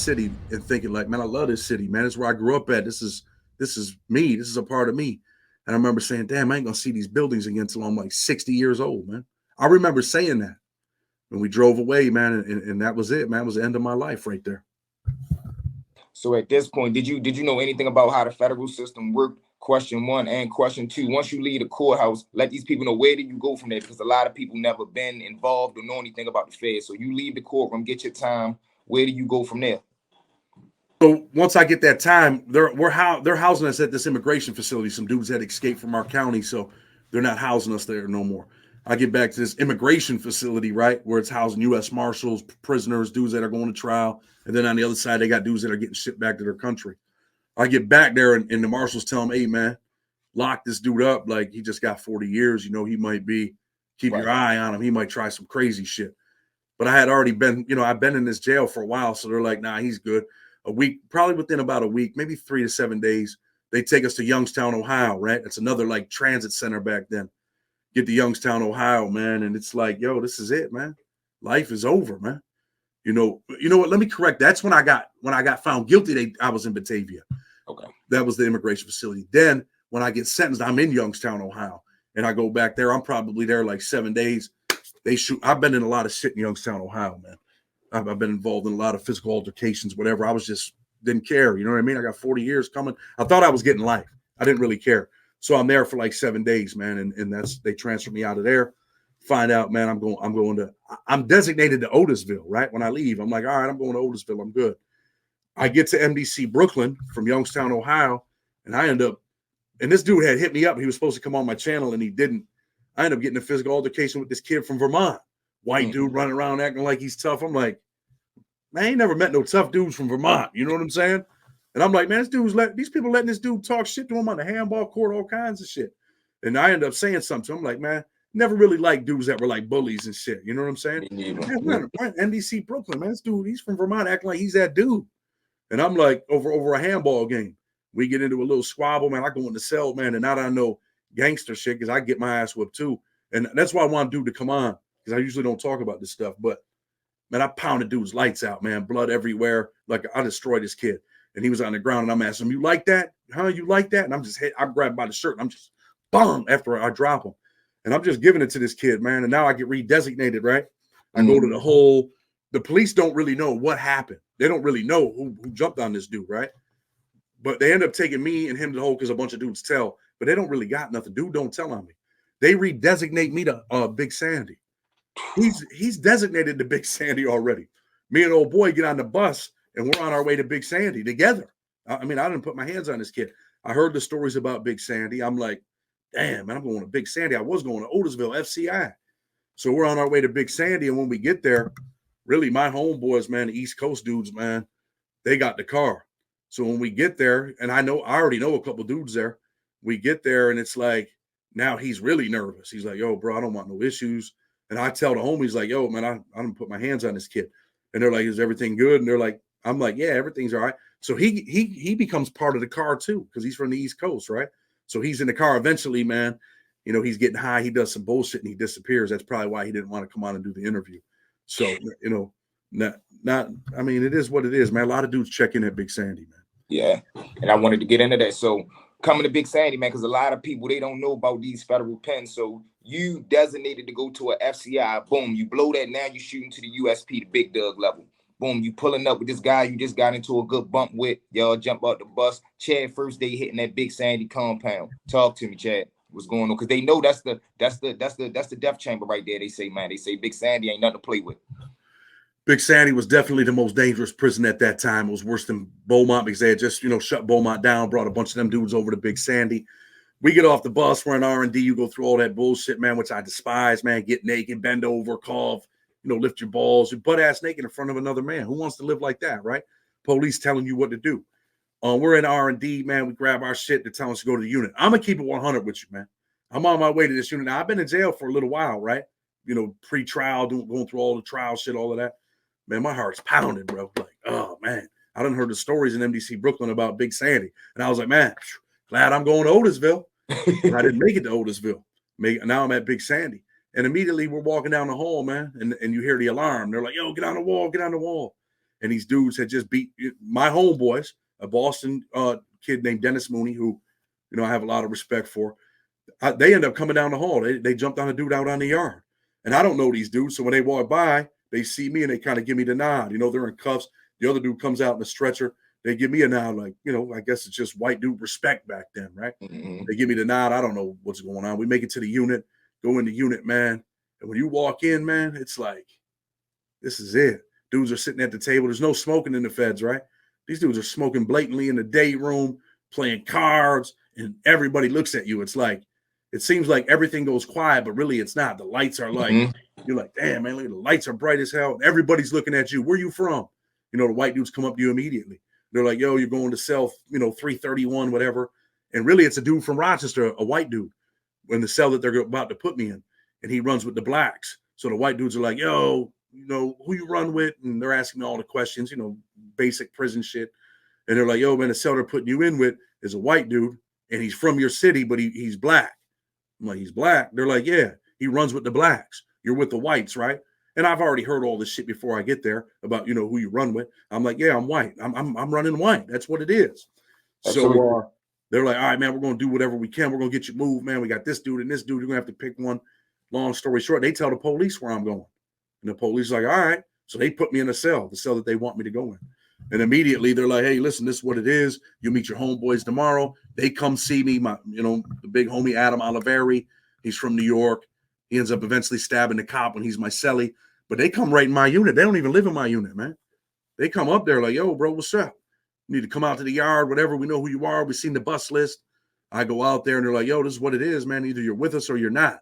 city and thinking like, man, I love this city, man. It's where I grew up at. This is me. This is a part of me. And I remember saying, damn, I ain't gonna see these buildings again until I'm like 60 years old, man. I remember saying that when we drove away, man, and that was it, man. It was the end of my life right there. So at this point, did you know anything about how the federal system worked? Question one and question two. Once you leave the courthouse, let these people know, where do you go from there? Because a lot of people never been involved or know anything about the Fed. So you leave the courtroom, get your time. Where do you go from there? So once I get that time, they're housing us at this immigration facility. Some dudes had escaped from our county, so they're not housing us there no more. I get back to this immigration facility, right, where it's housing U.S. Marshals, prisoners, dudes that are going to trial, and then on the other side, they got dudes that are getting shipped back to their country. I get back there, and the marshals tell them, "Hey, man, lock this dude up. Like, he just got 40 years. You know, he might be. Keep your eye on him. He might try some crazy shit." But I had already been, I've been in this jail for a while, so they're like, "Nah, he's good." A week, probably within about a week, maybe 3 to 7 days, they take us to Youngstown, Ohio, right? It's another like transit center back then. Get to Youngstown, Ohio, man, and it's like, yo, this is it, man. Life is over, man. You know what? Let me correct. That's when I got found guilty. I was in Batavia. Okay. That was the immigration facility. Then when I get sentenced, I'm in Youngstown, Ohio, and I go back there. I'm probably there like 7 days. They shoot. I've been in a lot of shit in Youngstown, Ohio, man. I've been involved in a lot of physical altercations, whatever. I was just didn't care. You know what I mean? I got 40 years coming. I thought I was getting life. I didn't really care. So I'm there for like 7 days, man. And they transfer me out of there. Find out, man, I'm designated to Otisville, right? When I leave, I'm like, all right, I'm going to Otisville. I'm good. I get to MDC Brooklyn from Youngstown, Ohio, and I end up, and this dude had hit me up. He was supposed to come on my channel and he didn't. I end up getting a physical altercation with this kid from Vermont. White dude running around acting like he's tough. I'm like, man, I ain't never met no tough dudes from Vermont. You know what I'm saying? And I'm like, man, these people letting this dude talk shit to him on the handball court, all kinds of shit. And I end up saying something to him. I'm like, man, never really liked dudes that were like bullies and shit. You know what I'm saying? Man, NDC Brooklyn, man, this dude, he's from Vermont acting like he's that dude. And I'm like, over a handball game. We get into a little squabble, man. I go in the cell, man, and now that I know gangster shit, because I get my ass whipped too. And that's why I want dude to come on, because I usually don't talk about this stuff. But man, I pounded dude's lights out, man. Blood everywhere. Like, I destroyed this kid. And he was on the ground, and I'm asking him, you like that? Huh? You like that? And I'm grabbed by the shirt, and I'm just, boom, after I drop him. And I'm just giving it to this kid, man. And now I get redesignated, right? I go to the police don't really know what happened. They don't really know who jumped on this dude, right? But they end up taking me and him to the hole because a bunch of dudes tell. But they don't really got nothing. Dude don't tell on me. They redesignate me to Big Sandy. He's designated to Big Sandy already. Me and old boy get on the bus, and we're on our way to Big Sandy together. I mean, I didn't put my hands on this kid. I heard the stories about Big Sandy. I'm like, damn, man, I'm going to Big Sandy. I was going to Otisville, FCI. So we're on our way to Big Sandy, and when we get there, really, my homeboys, man, the East Coast dudes, man, they got the car. So when we get there, and I already know a couple dudes there, we get there, and it's like, now he's really nervous. He's like, yo, bro, I don't want no issues. And I tell the homies, like, yo, man, I don't put my hands on this kid. And they're like, is everything good? And they're like, I'm like, yeah, everything's all right. So he becomes part of the car too, because he's from the East Coast, right? So he's in the car eventually, man. You know, he's getting high. He does some bullshit and he disappears. That's probably why he didn't want to come on and do the interview. So, you know, I mean, it is what it is, man. A lot of dudes check in at Big Sandy, man. Yeah. And I wanted to get into that. So coming to Big Sandy, man, because a lot of people, they don't know about these federal pens. So you designated to go to a FCI. Boom, you blow that. Now you're shooting to the USP, the big dog level. Boom, you pulling up with this guy you just got into a good bump with. Y'all jump out the bus. Chad, first day hitting that Big Sandy compound. Talk to me, Chad. What's going on? Because they know that's the death chamber right there. They say, man, Big Sandy ain't nothing to play with. Big Sandy was definitely the most dangerous prison at that time. It was worse than Beaumont because they had just, shut Beaumont down, brought a bunch of them dudes over to Big Sandy. We get off the bus, we're in R&D, you go through all that bullshit, man, which I despise, man. Get naked, bend over, cough, lift your balls, you're butt-ass naked in front of another man. Who wants to live like that, right? Police telling you what to do. We're in R&D, man. We grab our shit. They're telling us to go to the unit. I'm going to keep it 100 with you, man. I'm on my way to this unit. Now, I've been in jail for a little while, right? Pre-trial, going through all the trial shit, all of that. Man, my heart's pounding, bro. Like, oh, man. I done heard the stories in MDC Brooklyn about Big Sandy. And I was like, man, glad I'm going to Otisville. I didn't make it to Otisville. Now I'm at Big Sandy. And immediately we're walking down the hall, man, and you hear the alarm. They're like, yo, get on the wall, get on the wall. and these dudes had just beat my homeboys, a Boston kid named Dennis Mooney, who, I have a lot of respect for. They end up coming down the hall. They jumped on a dude out on the yard. And I don't know these dudes. So when they walk by, they see me and they kind of give me the nod. They're in cuffs. The other dude comes out in a stretcher. They give me a nod, like, I guess it's just white dude respect back then, right? Mm-hmm. They give me the nod. I don't know what's going on. We make it to the unit, go in the unit, man. And when you walk in, man, it's like, this is it. Dudes are sitting at the table. There's no smoking in the feds, right? These dudes are smoking blatantly in the day room, playing cards, and everybody looks at you. It's like, it seems like everything goes quiet, but really it's not. The lights are like, you're like, damn, man, the lights are bright as hell. And everybody's looking at you. Where you from? The white dudes come up to you immediately. They're like, yo, you're going to cell, 331, whatever. And really it's a dude from Rochester, a white dude, in the cell that they're about to put me in. And he runs with the blacks. So the white dudes are like, yo, who you run with? And they're asking me all the questions, basic prison shit. And they're like, yo, man, the cell they're putting you in with is a white dude. And he's from your city, but he's black. I'm like, he's black? They're like, yeah, he runs with the blacks. You're with the whites, right? And I've already heard all this shit before I get there about, who you run with. I'm like, yeah, I'm white. I'm running white. That's what it is. Absolutely. So they're like, all right, man, we're going to do whatever we can. We're going to get you moved, man. We got this dude and this dude. You're going to have to pick one. Long story short, they tell the police where I'm going. And the police is like, all right. So they put me in the cell that they want me to go in. And immediately they're like, hey, listen, this is what it is. You meet your homeboys tomorrow. They come see me. The big homie Adam Oliveri, he's from New York. He ends up eventually stabbing the cop when he's my cellie. But they come right in my unit. They don't even live in my unit, man. They come up there like, yo, bro, what's up? You need to come out to the yard, whatever. We know who you are. We've seen the bus list. I go out there and they're like, yo, this is what it is, man. Either you're with us or you're not.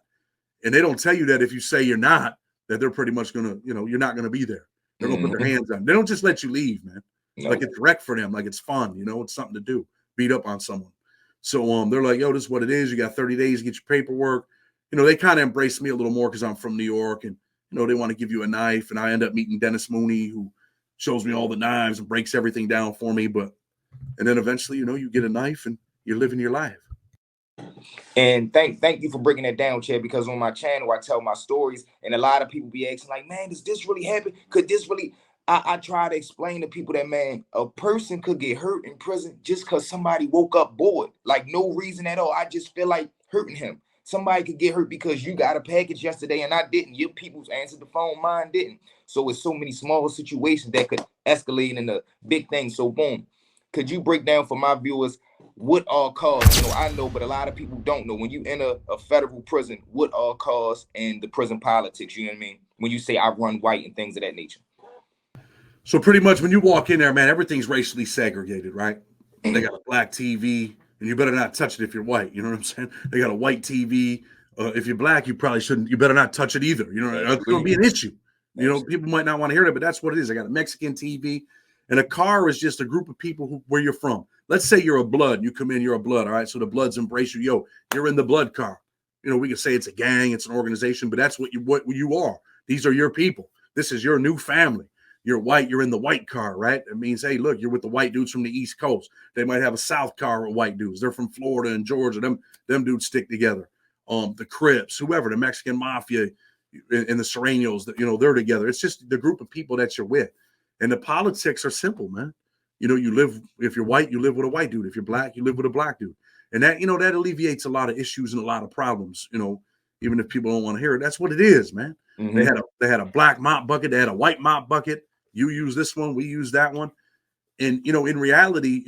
And they don't tell you that if you say you're not, that they're pretty much going to, you're not going to be there. They're going to put their hands on. They don't just let you leave, man. No. Like it's wreck for them. Like it's fun, it's something to do. Beat up on someone. So they're like, yo, this is what it is. You got 30 days to get your paperwork. They kind of embrace me a little more because I'm from New York and, they want to give you a knife. And I end up meeting Dennis Mooney, who shows me all the knives and breaks everything down for me. And then eventually, you get a knife and you're living your life. And thank you for breaking that down, Chad, because on my channel, I tell my stories and a lot of people be asking like, man, does this really happen? Could this really? I try to explain to people that, man, a person could get hurt in prison just because somebody woke up bored, like no reason at all. I just feel like hurting him. Somebody could get hurt because you got a package yesterday and I didn't. Your people's answered the phone, mine didn't. So it's so many small situations that could escalate into big things. So boom, could you break down for my viewers what all cause? I know, but a lot of people don't know. When you enter a federal prison, what all cause and the prison politics, you know what I mean? When you say I run white and things of that nature. So pretty much when you walk in there, man, everything's racially segregated, right? They got a black TV, and you better not touch it if you're white. You know what I'm saying? They got a white TV. If you're black, you probably shouldn't. You better not touch it either. It's going to be an issue. People might not want to hear that, but that's what it is. I got a Mexican TV, and a car is just a group of people where you're from. Let's say you're a blood. You come in, you're a blood. All right. So the bloods embrace you. Yo, you're in the blood car. We can say it's a gang, it's an organization, but that's what you are. These are your people. This is your new family. You're white. You're in the white car, right? It means, hey, look, you're with the white dudes from the East Coast. They might have a South car with white dudes. They're from Florida and Georgia. Them dudes stick together. The Crips, whoever, the Mexican mafia, and the Serenos, they're together. It's just the group of people that you're with. And the politics are simple, man. You live, if you're white, you live with a white dude. If you're black, you live with a black dude. And that, that alleviates a lot of issues and a lot of problems, even if people don't want to hear it. That's what it is, man. Mm-hmm. They had a black mop bucket. They had a white mop bucket. You use this one, we use that one. And, in reality,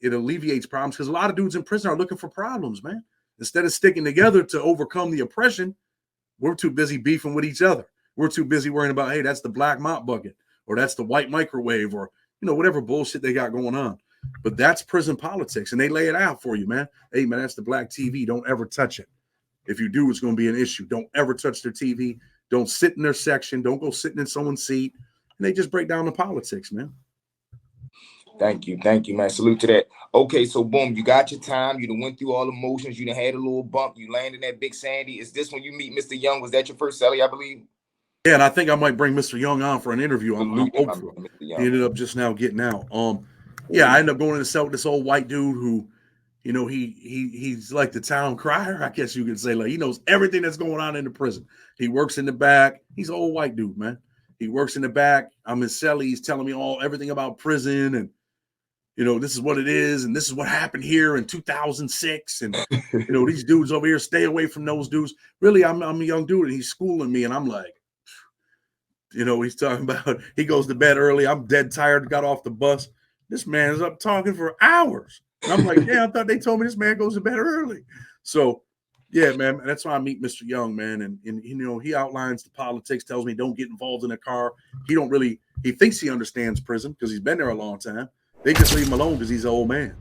it alleviates problems because a lot of dudes in prison are looking for problems, man. Instead of sticking together to overcome the oppression, we're too busy beefing with each other. We're too busy worrying about, hey, that's the black mop bucket or that's the white microwave or, whatever bullshit they got going on. But that's prison politics, and they lay it out for you, man. Hey, man, that's the black TV. Don't ever touch it. If you do, it's going to be an issue. Don't ever touch their TV. Don't sit in their section. Don't go sitting in someone's seat. And they just break down the politics, man. Thank you, man. Salute to that. Okay, so boom, you got your time. You done went through all the motions. You done had a little bump. You landed in that Big Sandy. Is this when you meet Mr. Young? Was that your first cellie, I believe? Yeah, and I think I might bring Mr. Young on for an interview. I'm hopeful. He ended up just now getting out. Yeah, I ended up going in the cell with this old white dude who, he's like the town crier, I guess you could say. Like, he knows everything that's going on in the prison. He works in the back. He's an old white dude, man. He works in the back. I'm his cellie. He's telling me everything about prison, and this is what it is, and this is what happened here in 2006, and these dudes over here, stay away from those dudes. Really, I'm a young dude, and he's schooling me, and I'm like, he's talking about he goes to bed early. I'm dead tired. Got off the bus. This man is up talking for hours. And I'm like, yeah, I thought they told me this man goes to bed early. So, yeah, man, that's why I meet Mr. Young, man. And he outlines the politics, tells me don't get involved in a car. He thinks he understands prison because he's been there a long time. They just leave him alone because he's an old man.